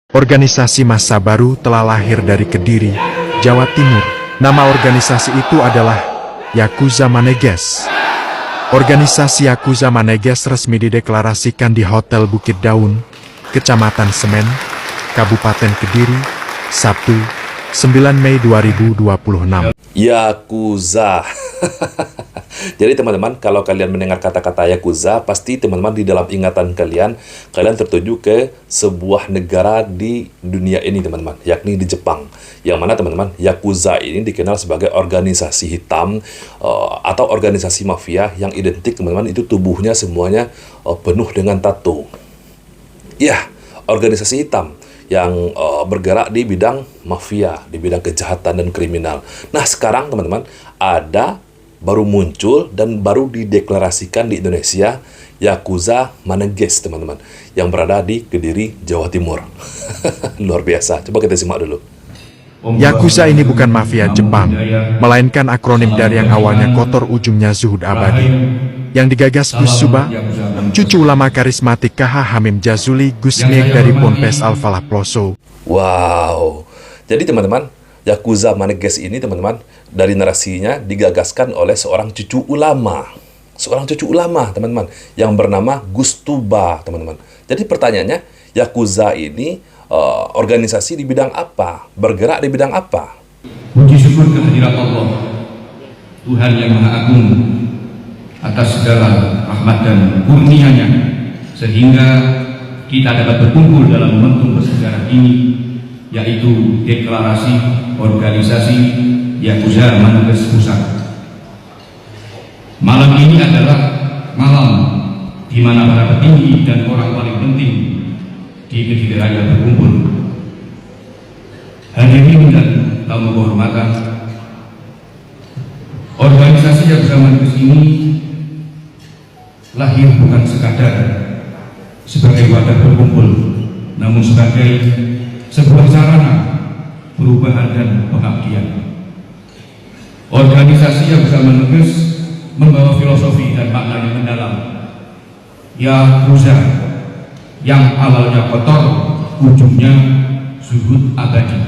Organisasi Massa Baru telah lahir dari Kediri, Jawa Timur. Nama organisasi itu adalah Yakuza Maneges. Organisasi Yakuza Maneges resmi dideklarasikan di Hotel Bukit Daun, Kecamatan Semen, Kabupaten Kediri, Sabtu, 9 Mei 2026. Yakuza. Jadi teman-teman, kalau kalian mendengar kata-kata Yakuza, pasti teman-teman di dalam ingatan kalian tertuju ke sebuah negara di dunia ini teman-teman, yakni di Jepang. Yang mana teman-teman, Yakuza ini dikenal sebagai organisasi hitam atau organisasi mafia yang identik teman-teman itu tubuhnya semuanya penuh dengan tato. Ya, organisasi hitam yang bergerak di bidang mafia, di bidang kejahatan dan kriminal. Nah, sekarang teman-teman baru muncul dan baru dideklarasikan di Indonesia Yakuza Maneges teman-teman, yang berada di Kediri, Jawa Timur. Luar biasa. Coba kita simak dulu. Yakuza ini bukan mafia Jepang, melainkan akronim dari yang awalnya kotor ujungnya zuhud abadi, yang digagas Gus Subah, cucu ulama karismatik KH Hamim Jazuli Gusmiek dari Ponpes Al-Falah Ploso. Wow. Jadi teman-teman, Yakuza Maneges ini teman-teman, dari narasinya digagaskan oleh seorang cucu ulama. Seorang cucu ulama teman-teman, yang bernama Gus Tuba teman-teman. Jadi pertanyaannya, Yakuza ini organisasi di bidang apa? Bergerak di bidang apa? Puji syukur kehadirat Allah, Tuhan yang Maha Agung, atas segala rahmat dan kurnia-Nya, sehingga kita dapat berkumpul dalam momentum bersejarah ini, yaitu deklarasi organisasi Yakuza Maneges Pusat. Malam ini adalah malam di mana para petinggi dan orang paling penting di Kediri Raya berkumpul. Hadirin dan tamu kehormatan, organisasi Yakuza Maneges ini lahir bukan sekadar sebagai wadah berkumpul, namun sebagai sebuah sarana perubahan dan pengabdian. Organisasi Yakuza Maneges membawa filosofi dan makna yang mendalam. Yakuza yang awalnya kotor, ujungnya zuhud abadi.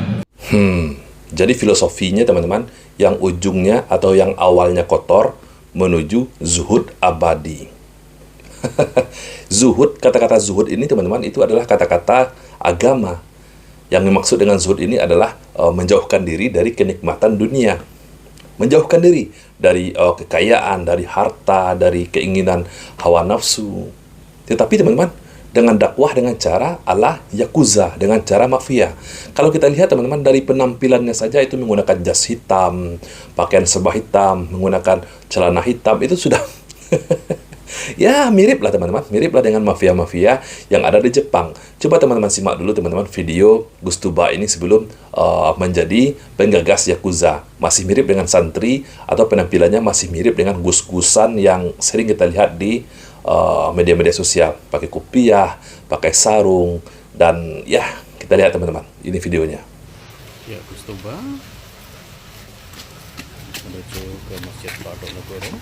Jadi filosofinya teman-teman, yang ujungnya atau yang awalnya kotor menuju zuhud abadi. Zuhud, kata-kata zuhud ini teman-teman itu adalah kata-kata agama. Yang dimaksud dengan zuhud ini adalah menjauhkan diri dari kenikmatan dunia. Menjauhkan diri dari kekayaan, dari harta, dari keinginan hawa nafsu. Tetapi teman-teman, dengan dakwah dengan cara ala Yakuza, dengan cara mafia. Kalau kita lihat teman-teman, dari penampilannya saja itu menggunakan jas hitam, pakaian serba hitam, menggunakan celana hitam, itu sudah ya mirip lah teman-teman, mirip lah dengan mafia-mafia yang ada di Jepang. Coba teman-teman simak dulu teman-teman video Gus Tuba ini sebelum menjadi penggagas Yakuza. Masih mirip dengan santri atau penampilannya masih mirip dengan gus-gusan yang sering kita lihat di media-media sosial. Pakai kopiah, pakai sarung, dan ya kita lihat teman-teman, ini videonya. Ya, Gus Tuba menuju ke Masjid Padonegoro.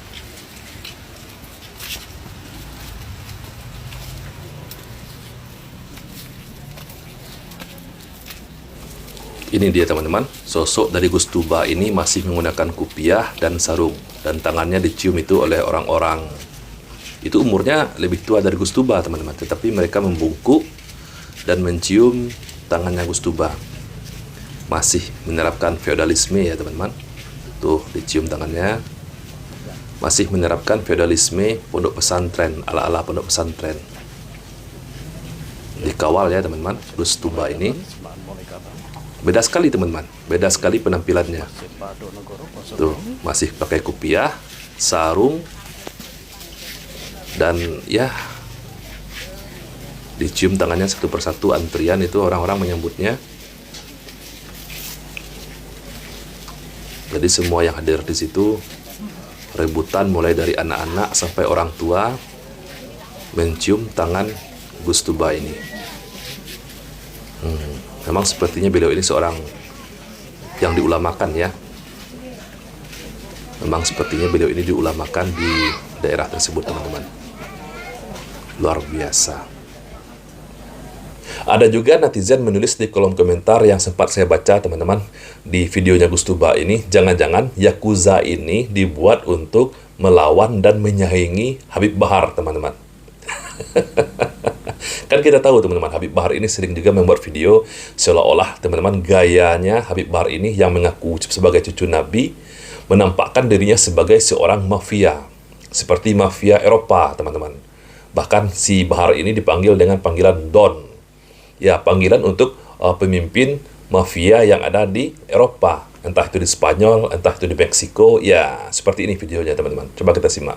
Ini dia teman-teman, sosok dari Gus Tuba ini masih menggunakan kopiah dan sarung, dan tangannya dicium itu oleh orang-orang. Itu umurnya lebih tua dari Gus Tuba teman-teman, tetapi mereka membungkuk dan mencium tangannya Gus Tuba. Masih menerapkan feodalisme ya teman-teman. Tuh, dicium tangannya. Masih menerapkan feodalisme pondok pesantren, ala-ala pondok pesantren. Dikawal ya teman-teman, Gus Tuba ini. Beda sekali teman-teman, beda sekali penampilannya. Tuh, masih pakai kopiah, sarung, dan ya dicium tangannya satu persatu, antrian itu orang-orang menyambutnya. Jadi semua yang hadir di situ rebutan, mulai dari anak-anak sampai orang tua, mencium tangan Gus Tuba ini. Memang sepertinya beliau ini seorang yang diulamakan ya. Memang sepertinya beliau ini diulamakan di daerah tersebut teman-teman. Luar biasa. Ada juga netizen menulis di kolom komentar yang sempat saya baca, teman-teman, di videonya Gustuba ini, jangan-jangan Yakuza ini dibuat untuk melawan dan menyaingi Habib Bahar, teman-teman. Kan kita tahu, teman-teman, Habib Bahar ini sering juga membuat video seolah-olah, teman-teman, gayanya Habib Bahar ini yang mengaku sebagai cucu Nabi, menampakkan dirinya sebagai seorang mafia, seperti mafia Eropa, teman-teman. Bahkan si Bahar ini dipanggil dengan panggilan Don. Ya, panggilan untuk pemimpin mafia yang ada di Eropa. Entah itu di Spanyol, entah itu di Meksiko. Ya, seperti ini videonya, teman-teman. Coba kita simak.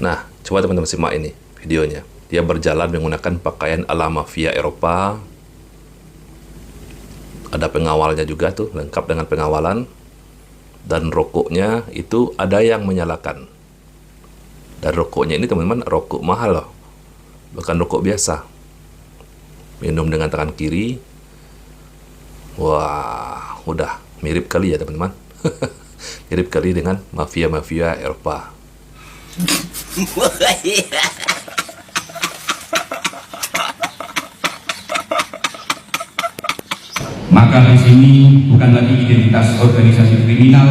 Nah, coba teman-teman simak ini videonya. Dia berjalan menggunakan pakaian ala mafia Eropa. Ada pengawalnya juga tuh, lengkap dengan pengawalan. Dan rokoknya itu ada yang menyalakan. Dan rokoknya ini, teman-teman, rokok mahal loh. Bukan rokok biasa. Minum dengan tangan kiri. Wah, udah mirip kali ya, teman-teman. Mirip kali dengan mafia-mafia Eropa. Maka di sini bukan lagi identitas organisasi kriminal,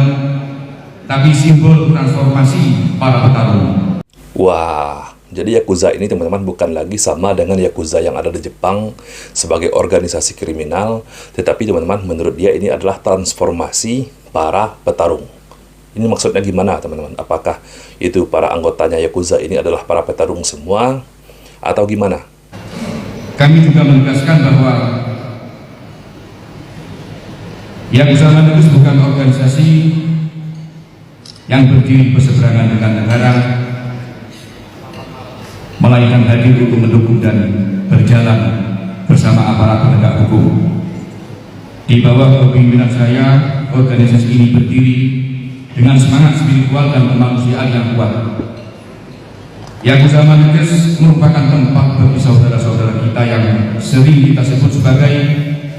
tapi simbol transformasi para petarung. Wah, jadi Yakuza ini, teman-teman, bukan lagi sama dengan Yakuza yang ada di Jepang sebagai organisasi kriminal, tetapi, teman-teman, menurut dia ini adalah transformasi para petarung. Ini maksudnya gimana, teman-teman? Apakah itu para anggotanya Yakuza ini adalah para petarung semua, atau gimana? Kami juga menegaskan bahwa Yakuza Manegus bukan organisasi yang berdiri berseberangan dengan negara, melainkan hadir untuk mendukung dan berjalan bersama aparat penegak hukum. Di bawah kepemimpinan saya, organisasi ini berdiri dengan semangat spiritual dan kemanusiaan yang kuat. Yakuza Manegus merupakan tempat bagi saudara-saudara kita yang sering kita sebut sebagai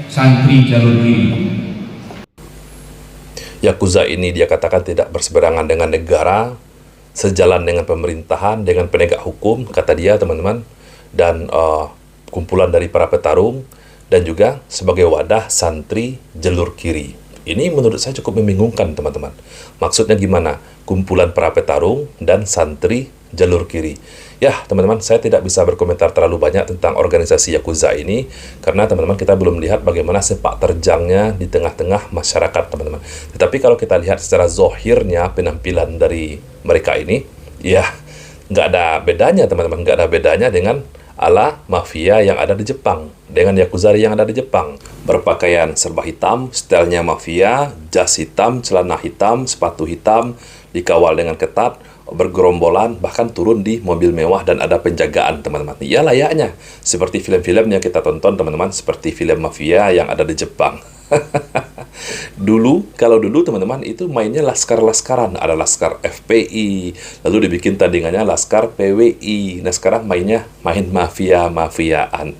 santri jalur kiri. Yakuza ini dia katakan tidak berseberangan dengan negara, sejalan dengan pemerintahan, dengan penegak hukum, kata dia, teman-teman, dan kumpulan dari para petarung, dan juga sebagai wadah santri jalur kiri. Ini menurut saya cukup membingungkan, teman-teman. Maksudnya gimana? Kumpulan para petarung dan santri jalur kiri. Ya, teman-teman, saya tidak bisa berkomentar terlalu banyak tentang organisasi Yakuza ini, karena, teman-teman, kita belum melihat bagaimana sepak terjangnya di tengah-tengah masyarakat, teman-teman. Tetapi kalau kita lihat secara zohirnya penampilan dari mereka ini, ya, nggak ada bedanya, teman-teman. Nggak ada bedanya dengan ala mafia yang ada di Jepang, dengan Yakuza yang ada di Jepang. Berpakaian serba hitam, stylenya mafia, jas hitam, celana hitam, sepatu hitam, dikawal dengan ketat, bergerombolan, bahkan turun di mobil mewah dan ada penjagaan, teman-teman. Ya, layaknya seperti film-film yang kita tonton, teman-teman, seperti film mafia yang ada di Jepang. Kalau dulu, teman-teman, itu mainnya laskar-laskaran, ada laskar FPI, lalu dibikin tandingannya laskar PWI. Nah, sekarang mainnya main mafia-mafiaan.